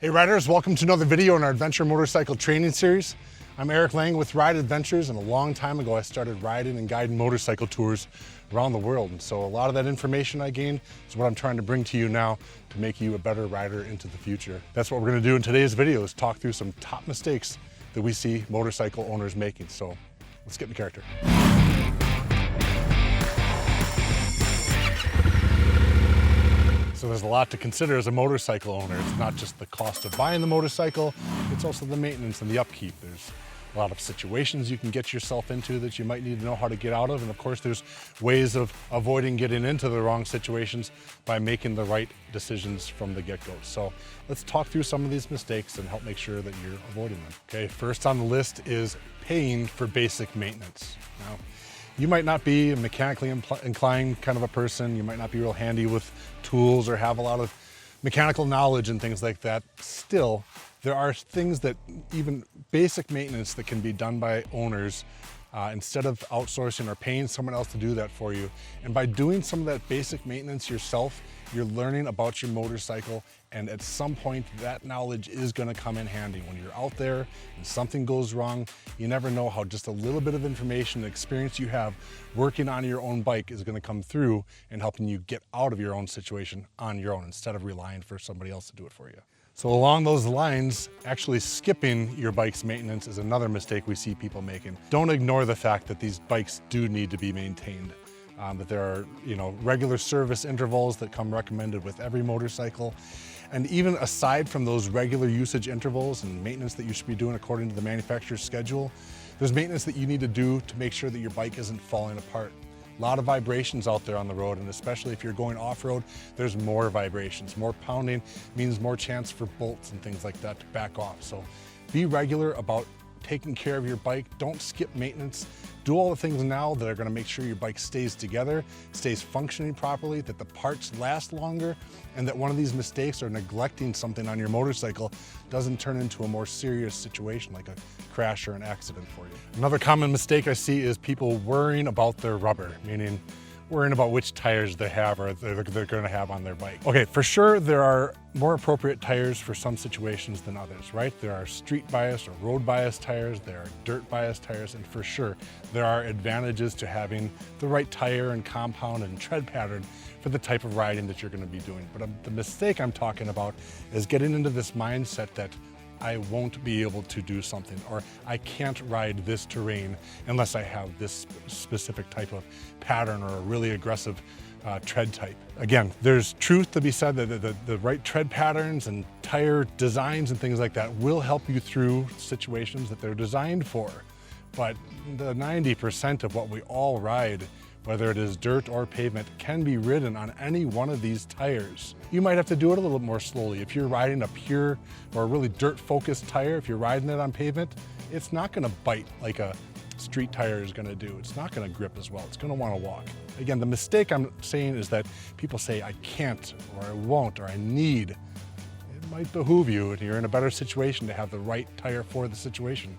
Hey riders, welcome to another video in our adventure motorcycle training series. I'm Eric Lange with Ride Adventures, and a long time ago I started riding and guiding motorcycle tours around the world. And so a lot of that information I gained is what I'm trying to bring to you now to make you a better rider into the future. That's what we're going to do in today's video, is talk through some top mistakes that we see motorcycle owners making. So let's get in the character. So there's a lot to consider as a motorcycle owner. It's not just the cost of buying the motorcycle, it's also the maintenance and the upkeep. There's a lot of situations you can get yourself into that you might need to know how to get out of. And of course, there's ways of avoiding getting into the wrong situations by making the right decisions from the get-go. So let's talk through some of these mistakes and help make sure that you're avoiding them. Okay, first on the list is paying for basic maintenance. Now, you might not be a mechanically inclined kind of a person. You might not be real handy with tools or have a lot of mechanical knowledge and things like that. Still, there are things that even basic maintenance that can be done by owners instead of outsourcing or paying someone else to do that for you. And by doing some of that basic maintenance yourself, you're learning about your motorcycle, and at some point that knowledge is going to come in handy. When you're out there and something goes wrong, you never know how just a little bit of information and experience you have working on your own bike is going to come through and helping you get out of your own situation on your own instead of relying for somebody else to do it for you. So along those lines, actually skipping your bike's maintenance is another mistake we see people making. Don't ignore the fact that these bikes do need to be maintained. That there are, regular service intervals that come recommended with every motorcycle. And even aside from those regular usage intervals and maintenance that you should be doing according to the manufacturer's schedule, there's maintenance that you need to do to make sure that your bike isn't falling apart. A lot of vibrations out there on the road, and especially if you're going off-road, there's more vibrations. More pounding means more chance for bolts and things like that to back off. So be regular about taking care of your bike. Don't skip maintenance. Do all the things now that are going to make sure your bike stays together, stays functioning properly, that the parts last longer, and that one of these mistakes or neglecting something on your motorcycle doesn't turn into a more serious situation like a crash or an accident for you. Another common mistake I see is people worrying about their rubber, meaning worrying about which tires they have or they're going to have on their bike. Okay, for sure there are more appropriate tires for some situations than others, right? There are street bias or road bias tires, there are dirt bias tires, and for sure there are advantages to having the right tire and compound and tread pattern for the type of riding that you're going to be doing. But the mistake I'm talking about is getting into this mindset that I won't be able to do something, or I can't ride this terrain unless I have this specific type of pattern or a really aggressive tread type. Again, there's truth to be said that the right tread patterns and tire designs and things like that will help you through situations that they're designed for. But the 90% of what we all ride, whether it is dirt or pavement, can be ridden on any one of these tires. You might have to do it a little more slowly. If you're riding a pure or a really dirt-focused tire, if you're riding it on pavement, it's not gonna bite like a street tire is gonna do. It's not gonna grip as well. It's gonna wanna walk. Again, the mistake I'm saying is that people say, I can't, or I won't, or I need. It might behoove you, and you're in a better situation to have the right tire for the situation,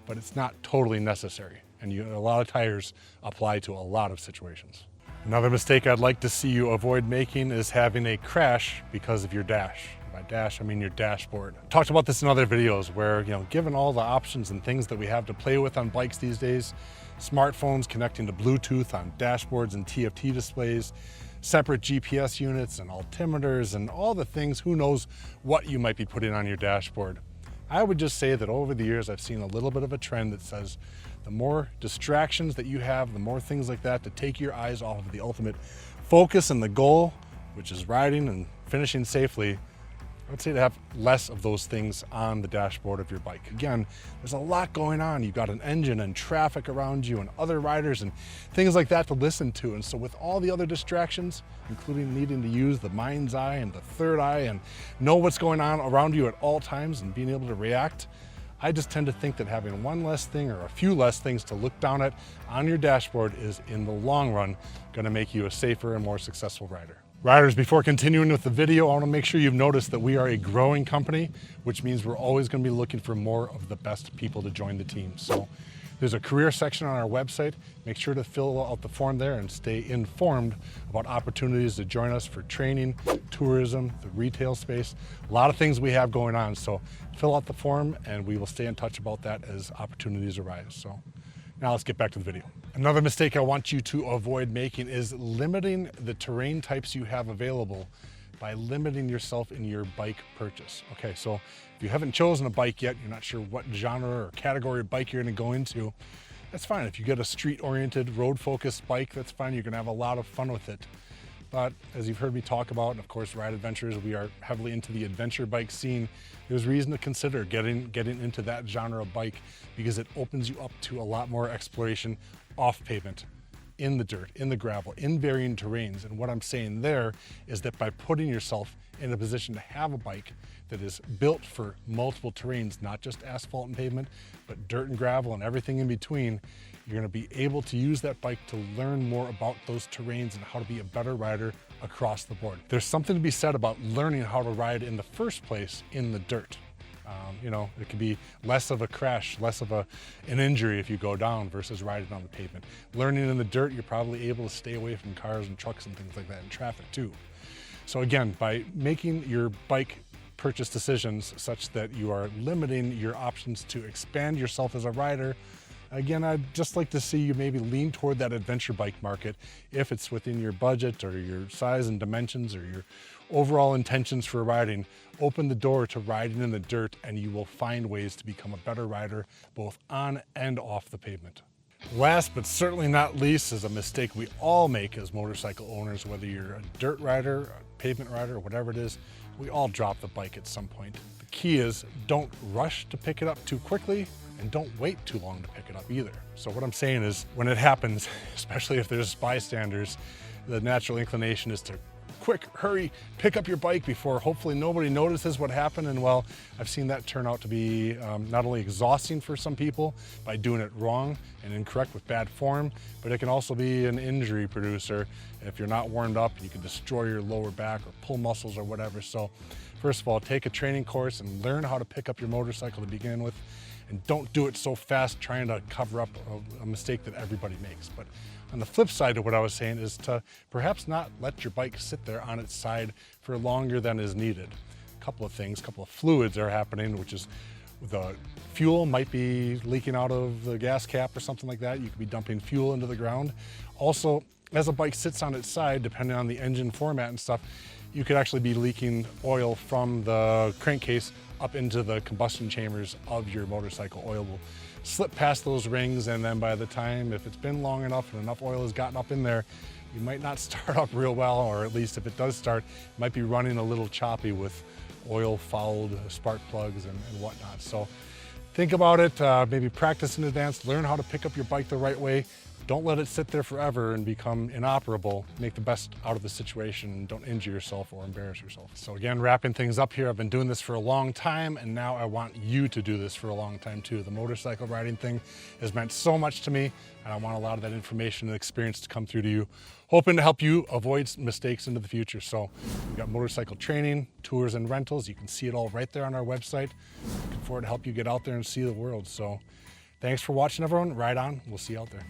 but it's not totally necessary. And a lot of tires apply to a lot of situations. Another mistake I'd like to see you avoid making is having a crash because of your dash. By dash, I mean your dashboard. I talked about this in other videos where, given all the options and things that we have to play with on bikes these days, smartphones connecting to Bluetooth on dashboards and TFT displays, separate GPS units and altimeters and all the things, who knows what you might be putting on your dashboard. I would just say that over the years, I've seen a little bit of a trend that says the more distractions that you have, the more things like that to take your eyes off of the ultimate focus and the goal, which is riding and finishing safely. I would say to have less of those things on the dashboard of your bike. Again, there's a lot going on. You've got an engine and traffic around you and other riders and things like that to listen to. And so with all the other distractions, including needing to use the mind's eye and the third eye and know what's going on around you at all times and being able to react, I just tend to think that having one less thing or a few less things to look down at on your dashboard is, in the long run, going to make you a safer and more successful rider. Riders, before continuing with the video, I want to make sure you've noticed that we are a growing company, which means we're always going to be looking for more of the best people to join the team. So There's a career section on our website. Make sure to fill out the form there and stay informed about opportunities to join us for training, tourism, the retail space. A lot of things we have going on, so fill out the form and we will stay in touch about that as opportunities arise. So now let's get back to the video. Another mistake I want you to avoid making is limiting the terrain types you have available by limiting yourself in your bike purchase. Okay, so if you haven't chosen a bike yet, you're not sure what genre or category of bike you're gonna go into, that's fine. If you get a street-oriented, road-focused bike, that's fine. You're gonna have a lot of fun with it. But as you've heard me talk about, and of course, Ride Adventures, we are heavily into the adventure bike scene. There's reason to consider getting into that genre of bike because it opens you up to a lot more exploration off pavement, in the dirt, in the gravel, in varying terrains. And what I'm saying there is that by putting yourself in a position to have a bike that is built for multiple terrains, not just asphalt and pavement, but dirt and gravel and everything in between, you're gonna be able to use that bike to learn more about those terrains and how to be a better rider across the board. There's something to be said about learning how to ride in the first place in the dirt. You know, it can be less of a crash, less of an injury if you go down versus riding on the pavement. Learning in the dirt, you're probably able to stay away from cars and trucks and things like that and traffic too. So again, by making your bike purchase decisions such that you are limiting your options to expand yourself as a rider, again, I'd just like to see you maybe lean toward that adventure bike market if it's within your budget or your size and dimensions or your overall intentions for riding. Open the door to riding in the dirt and you will find ways to become a better rider both on and off the pavement. Last but certainly not least is a mistake we all make as motorcycle owners, whether you're a dirt rider, a pavement rider, or whatever it is, we all drop the bike at some point. The key is don't rush to pick it up too quickly and don't wait too long to pick it up either. So what I'm saying is when it happens, especially if there's bystanders, the natural inclination is to quick, hurry, pick up your bike before hopefully nobody notices what happened. And well, I've seen that turn out to be not only exhausting for some people by doing it wrong and incorrect with bad form, but it can also be an injury producer. If you're not warmed up, you can destroy your lower back or pull muscles or whatever. So first of all, take a training course and learn how to pick up your motorcycle to begin with. And don't do it so fast trying to cover up a mistake that everybody makes. But on the flip side of what I was saying is to perhaps not let your bike sit there on its side for longer than is needed. A couple of things, a couple of fluids are happening, which is the fuel might be leaking out of the gas cap or something like that. You could be dumping fuel into the ground. Also, as a bike sits on its side, depending on the engine format and stuff, you could actually be leaking oil from the crankcase up into the combustion chambers of your motorcycle. Oil will slip past those rings, and then by the time, if it's been long enough and enough oil has gotten up in there, you might not start up real well, or at least if it does start, it might be running a little choppy with oil-fouled spark plugs and whatnot. So think about it, maybe practice in advance, learn how to pick up your bike the right way. Don't let it sit there forever and become inoperable. Make the best out of the situation and don't injure yourself or embarrass yourself. So again, wrapping things up here, I've been doing this for a long time and now I want you to do this for a long time too. The motorcycle riding thing has meant so much to me and I want a lot of that information and experience to come through to you, hoping to help you avoid mistakes into the future. So we've got motorcycle training, tours and rentals. You can see it all right there on our website. Looking forward to help you get out there and see the world. So thanks for watching everyone. Ride on, we'll see you out there.